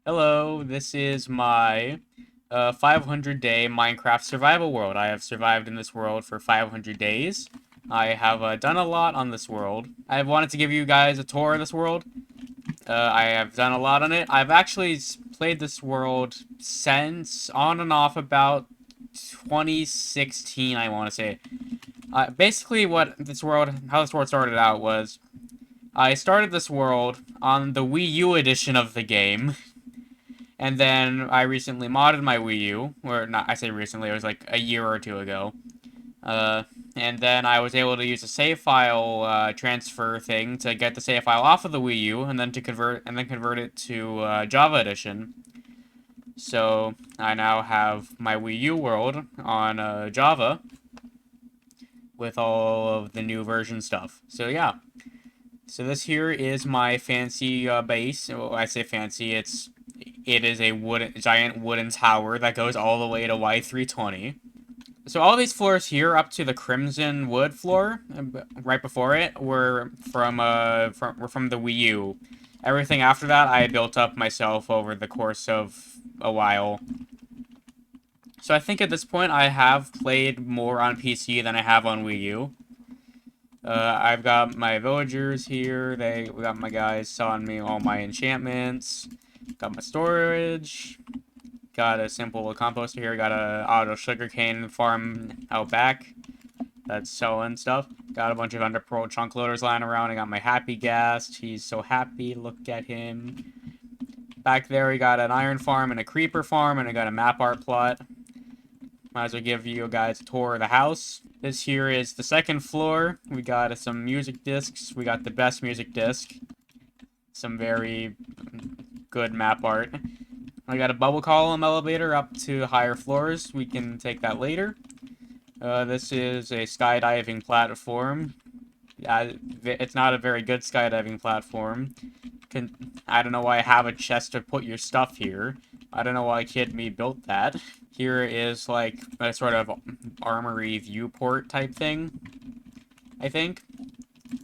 Hello, this is my 500-day Minecraft survival world. I have survived in this world for 500 days. I have done a lot on this world. I wanted to give you guys a tour of this world. I have done a lot on it. I've actually played this world since on and off about 2016, I want to say. Basically, how this world started out was I started this world on the Wii U edition of the game. And then I recently modded my Wii U, or not, I say recently, it was like a year or two ago. And then I was able to use a save file transfer thing to get the save file off of the Wii U, and then convert it to Java Edition. So I now have my Wii U world on Java with all of the new version stuff. So yeah. So this here is my fancy base. Well, I say fancy, it is a giant wooden tower that goes all the way to Y320. So all these floors here, up to the crimson wood floor, right before it, were from the Wii U. Everything after that, I built up myself over the course of a while. So I think at this point, I have played more on PC than I have on Wii U. I've got my villagers here. We got my guys selling me all my enchantments. Got my storage. Got a simple composter here. Got a auto sugarcane farm out back that's selling stuff. Got a bunch of underpearl chunk loaders lying around. I got my happy ghast. He's so happy. Look at him. Back there, we got an iron farm and a creeper farm, and I got a map art plot. Might as well give you guys a tour of the house. This here is the second floor. We got some music discs. We got the best music disc. Some very good map art. I got a bubble column elevator up to higher floors. We can take that later. This is a skydiving platform. It's not a very good skydiving platform. I don't know why I have a chest to put your stuff here. I don't know why Kid Me built that. Here is like a sort of armory viewport type thing, I think.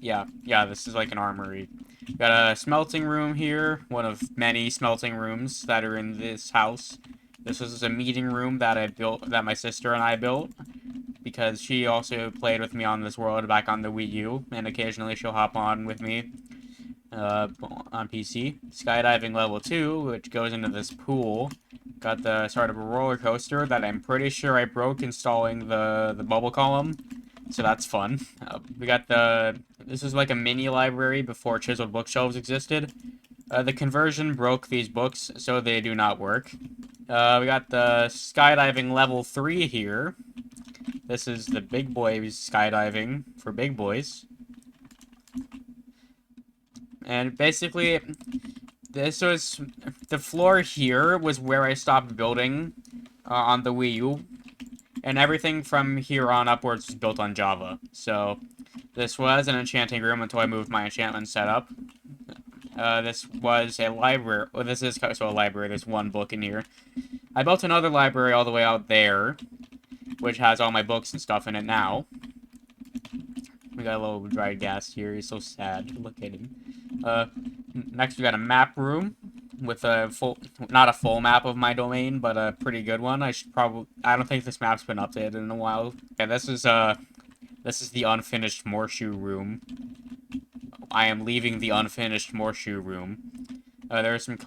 Yeah, this is like an armory. Got a smelting room here, one of many smelting rooms that are in this house. This is a meeting room that that my sister and I built, because she also played with me on this world back on the Wii U, and occasionally she'll hop on with me on PC. Skydiving level 2, which goes into this pool. Got the start of a roller coaster that I'm pretty sure I broke installing the bubble column. So that's fun. This is like a mini library before chiseled bookshelves existed. The conversion broke these books, so they do not work. We got the skydiving level 3 here. This is the big boys skydiving for big boys. And basically, the floor here was where I stopped building on the Wii U. And everything from here on upwards is built on Java. So, this was an enchanting room until I moved my enchantment setup. This was a library. Well, this is also a library. There's one book in here. I built another library all the way out there, which has all my books and stuff in it now. We got a little dried ghast here. He's so sad. Look at him. Next, we got a map room with not a full map of my domain, but a pretty good one. I don't think this map's been updated in a while. Yeah, this is the unfinished Morshoe room. I am leaving the unfinished Morshoe room. There's some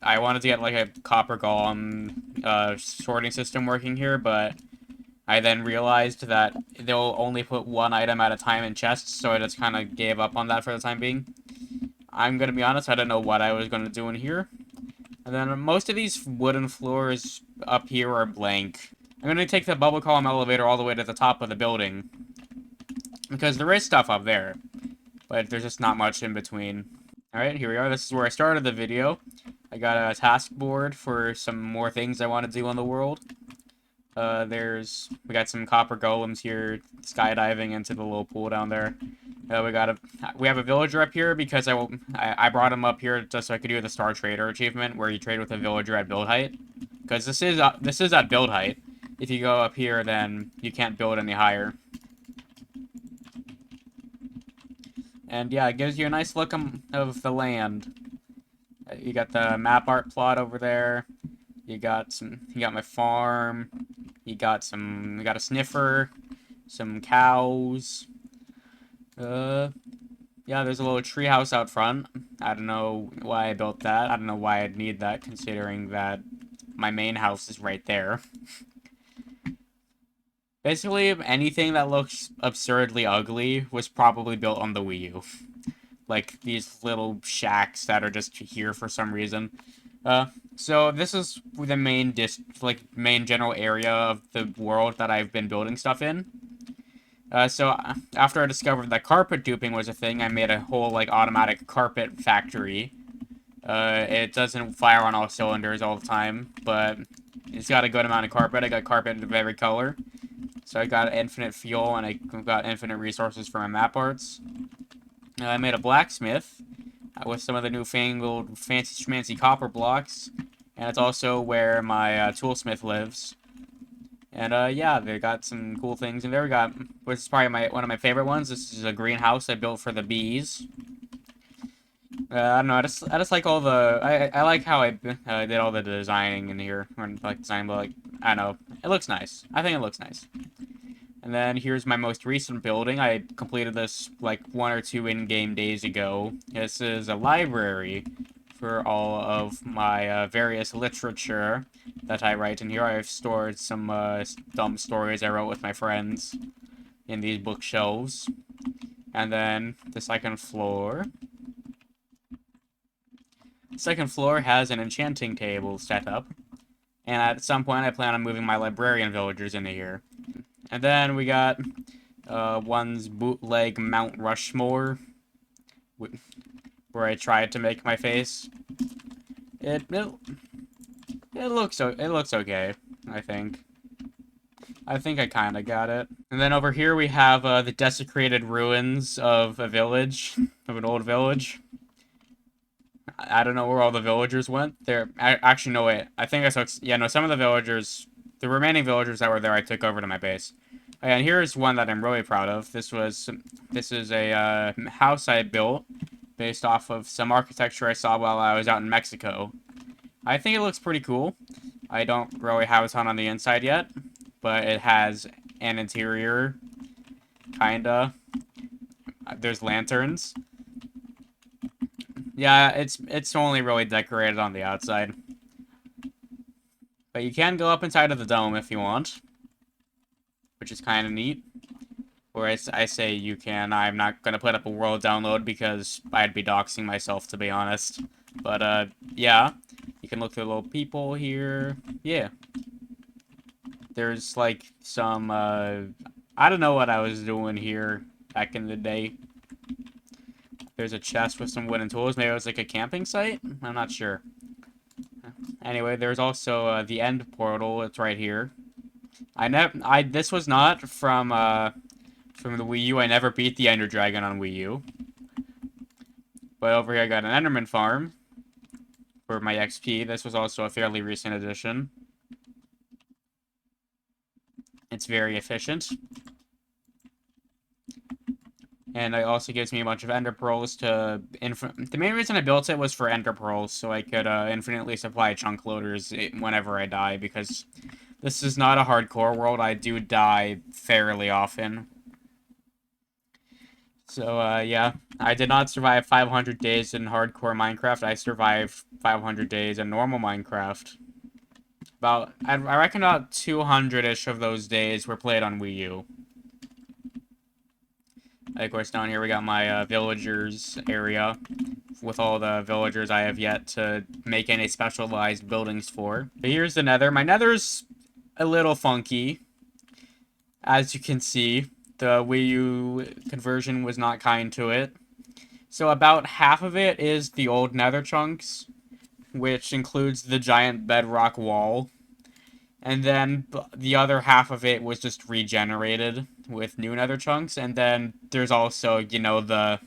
I wanted to get like a copper golem sorting system working here, but I then realized that they'll only put one item at a time in chests, so I just kind of gave up on that for the time being. I'm gonna be honest, I don't know what I was gonna do in here. And then most of these wooden floors up here are blank. I'm gonna take the bubble column elevator all the way to the top of the building, because there is stuff up there, but there's just not much in between. Alright, here we are. This is where I started the video. I got a task board for some more things I want to do on the world. We got some copper golems here, skydiving into the little pool down there. We have a villager up here because I brought him up here just so I could do the Star Trader achievement where you trade with a villager at build height. Because this is at build height. If you go up here, then you can't build any higher. And yeah, it gives you a nice look of the land. You got the map art plot over there. You got my farm. You got a sniffer, some cows. Yeah, there's a little treehouse out front. I don't know why I built that. I don't know why I'd need that, considering that my main house is right there. Basically, anything that looks absurdly ugly was probably built on the Wii U. Like, these little shacks that are just here for some reason. So this is the main general area of the world that I've been building stuff in. So after I discovered that carpet duping was a thing, I made a whole, like, automatic carpet factory. It doesn't fire on all cylinders all the time, but it's got a good amount of carpet. I got carpet of every color. So I got infinite fuel, and I got infinite resources for my map arts. I made a blacksmith with some of the newfangled fancy schmancy copper blocks. And it's also where my toolsmith lives. And yeah, they got some cool things in there. We got, which is probably one of my favorite ones. This is a greenhouse I built for the bees. I don't know. I just like all the. I like how I did all the designing in here. Or, like design, but like I don't know. It looks nice. I think it looks nice. And then here's my most recent building. I completed this like 1 or 2 in-game days ago. This is a library for all of my various literature that I write in here. I've stored some dumb stories I wrote with my friends in these bookshelves. And then the second floor. The second floor has an enchanting table set up. And at some point I plan on moving my librarian villagers into here. And then we got one's bootleg Mount Rushmore, where I tried to make my face. It looks okay, I think. I think I kind of got it. And then over here we have the desecrated ruins of a village, of an old village. I don't know where all the villagers went. Actually, no, wait. I think I took... Yeah, no, some of the villagers... The remaining villagers that were there, I took over to my base. And here's one that I'm really proud of. This is a house I built based off of some architecture I saw while I was out in Mexico. I think it looks pretty cool. I don't really have a ton on the inside yet, but it has an interior, kinda. There's lanterns. Yeah, it's only really decorated on the outside. But you can go up inside of the dome if you want, which is kind of neat. Or I say you can. I'm not going to put up a world download because I'd be doxing myself, to be honest. But, yeah. You can look through little people here. Yeah. There's, like, some, I don't know what I was doing here back in the day. There's a chest with some wooden tools. Maybe it was, like, a camping site? I'm not sure. Anyway, there's also, the end portal. It's right here. This was not from the Wii U. I never beat the Ender Dragon on Wii U. But over here I got an Enderman farm for my XP. This was also a fairly recent addition. It's very efficient. And it also gives me a bunch of Ender Pearls to... The main reason I built it was for Ender Pearls, so I could infinitely supply chunk loaders whenever I die, because this is not a hardcore world. I do die fairly often. So, yeah. I did not survive 500 days in hardcore Minecraft. I survived 500 days in normal Minecraft. I reckon about 200-ish of those days were played on Wii U. Of course, down here we got my villagers area with all the villagers I have yet to make any specialized buildings for. But here's the nether. My nether's a little funky, as you can see. The Wii U conversion was not kind to it. So about half of it is the old nether chunks, which includes the giant bedrock wall. And then the other half of it was just regenerated with new nether chunks. And then there's also, you know, the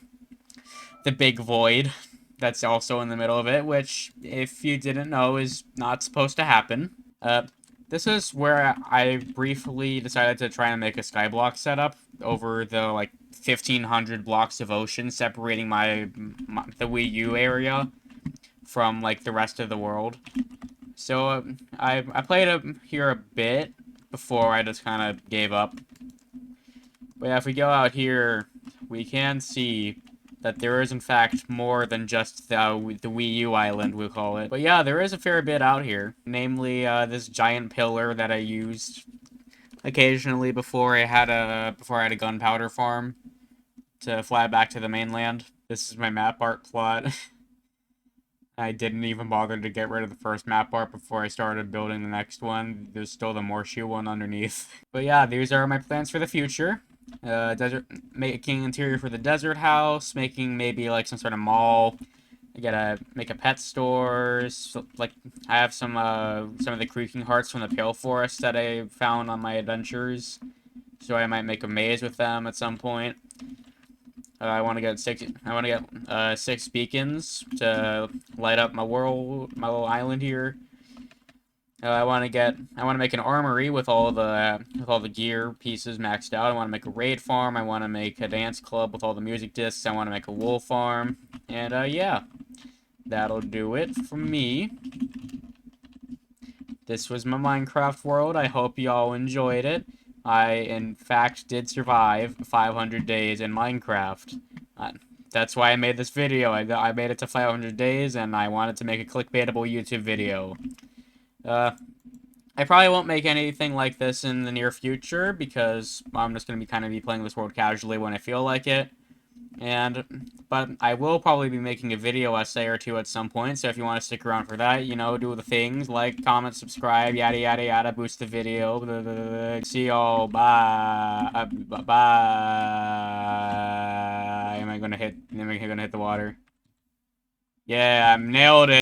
big void that's also in the middle of it, which, if you didn't know, is not supposed to happen. This is where I briefly decided to try and make a skyblock setup over the, like, 1,500 blocks of ocean separating the Wii U area from like the rest of the world. So I played here a bit before I just kind of gave up. But yeah, if we go out here, we can see that there is in fact more than just the Wii U island, we'll call it. But yeah, there is a fair bit out here. Namely, this giant pillar that I used occasionally before I had a gunpowder farm to fly back to the mainland. This is my map art plot. I didn't even bother to get rid of the first map art before I started building the next one. There's still the Morshu one underneath. But yeah, these are my plans for the future. Making interior for the desert house, making maybe like some sort of mall. I gotta make a pet store. So, like, I have some of the creaking hearts from the Pale Forest that I found on my adventures. So I might make a maze with them at some point. I want to get 6 beacons to light up my world, my little island here. I want to make an armory with all the gear pieces maxed out. I want to make a raid farm. I want to make a dance club with all the music discs. I want to make a wool farm. And yeah, that'll do it from me. This was my Minecraft world. I hope y'all enjoyed it. I, in fact, did survive 500 days in Minecraft. That's why I made this video. I made it to 500 days, and I wanted to make a clickbaitable YouTube video. I probably won't make anything like this in the near future, because I'm just going to be playing this world casually when I feel like it. But I will probably be making a video essay or two at some point, so if you want to stick around for that, you know, do the things, like, comment, subscribe, yada yada yada, boost the video, blah, blah, blah. See y'all, bye, bye, am I gonna hit the water? Yeah, I nailed it!